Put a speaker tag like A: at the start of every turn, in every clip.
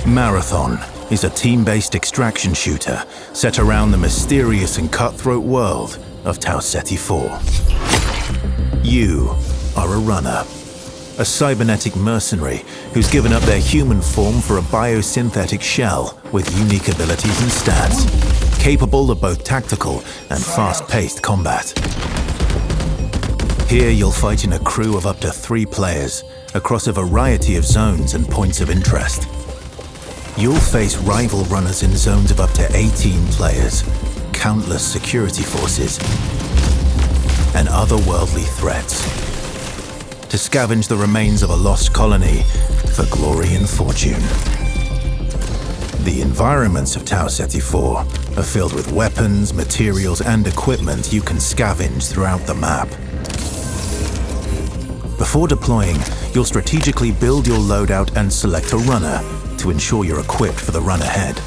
A: Marathon is a team-based extraction shooter set around the mysterious and cutthroat world of Tau Ceti 4. You are a runner, a cybernetic mercenary who's given up their human form for a biosynthetic shell with unique abilities and stats, capable of both tactical and fast-paced combat. Here you'll fight in a crew of up to 3 players across a variety of zones and points of interest. You'll face rival runners in zones of up to 18 players, countless security forces, and otherworldly threats, to scavenge the remains of a lost colony for glory and fortune. The environments of Tau Ceti 4 are filled with weapons, materials, and equipment you can scavenge throughout the map. Before deploying, you'll strategically build your loadout and select a runner to ensure you're equipped for the run ahead.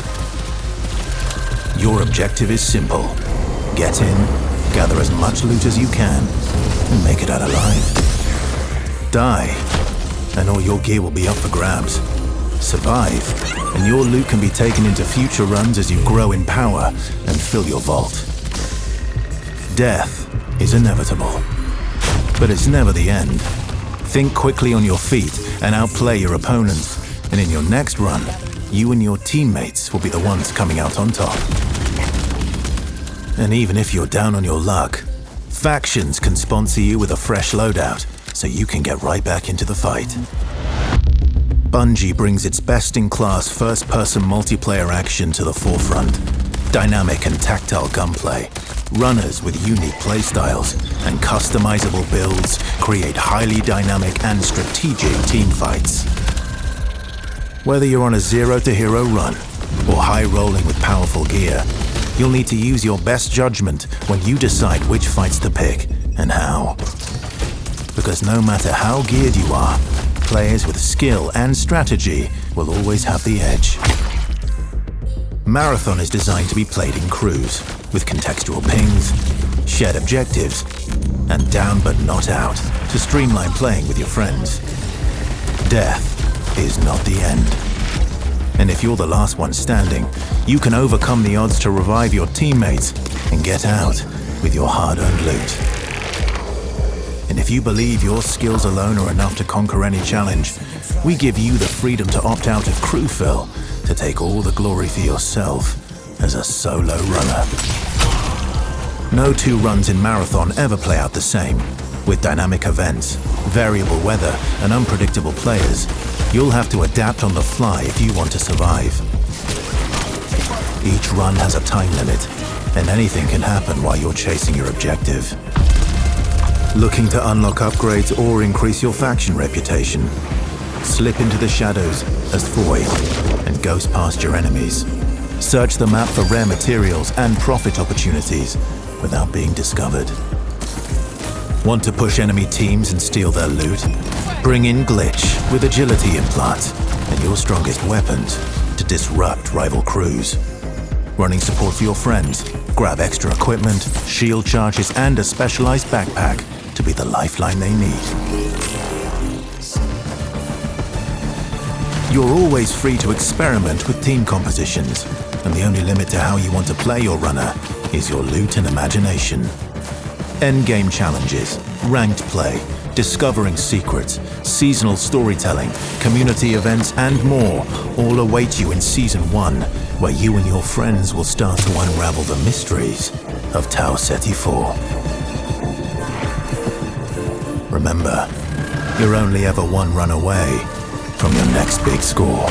A: Your objective is simple. Get in, gather as much loot as you can, and make it out alive. Die, and all your gear will be up for grabs. Survive, and your loot can be taken into future runs as you grow in power and fill your vault. Death is inevitable, but it's never the end. Think quickly on your feet and outplay your opponents. And in your next run, you and your teammates will be the ones coming out on top. And even if you're down on your luck, factions can sponsor you with a fresh loadout, so you can get right back into the fight. Bungie brings its best-in-class first-person multiplayer action to the forefront. Dynamic and tactile gunplay, runners with unique playstyles, and customizable builds create highly dynamic and strategic team fights. Whether you're on a zero-to-hero run or high-rolling with powerful gear, you'll need to use your best judgment when you decide which fights to pick and how. Because no matter how geared you are, players with skill and strategy will always have the edge. Marathon is designed to be played in crews, with contextual pings, shared objectives, and down but not out to streamline playing with your friends. Death is not the end. And if you're the last one standing, you can overcome the odds to revive your teammates and get out with your hard-earned loot. And if you believe your skills alone are enough to conquer any challenge, we give you the freedom to opt out of crew fill to take all the glory for yourself as a solo runner. No 2 runs in Marathon ever play out the same. With dynamic events, variable weather, and unpredictable players, you'll have to adapt on the fly if you want to survive. Each run has a time limit, and anything can happen while you're chasing your objective. Looking to unlock upgrades or increase your faction reputation? Slip into the shadows as Void and ghost past your enemies. Search the map for rare materials and profit opportunities without being discovered. Want to push enemy teams and steal their loot? Bring in Glitch with agility implants and your strongest weapons to disrupt rival crews. Running support for your friends, grab extra equipment, shield charges, and a specialized backpack to be the lifeline they need. You're always free to experiment with team compositions, and the only limit to how you want to play your runner is your loot and imagination. Endgame challenges, ranked play, discovering secrets, seasonal storytelling, community events, and more all await you in Season 1, where you and your friends will start to unravel the mysteries of Tau Ceti 4. Remember, you're only ever one run away from your next big score.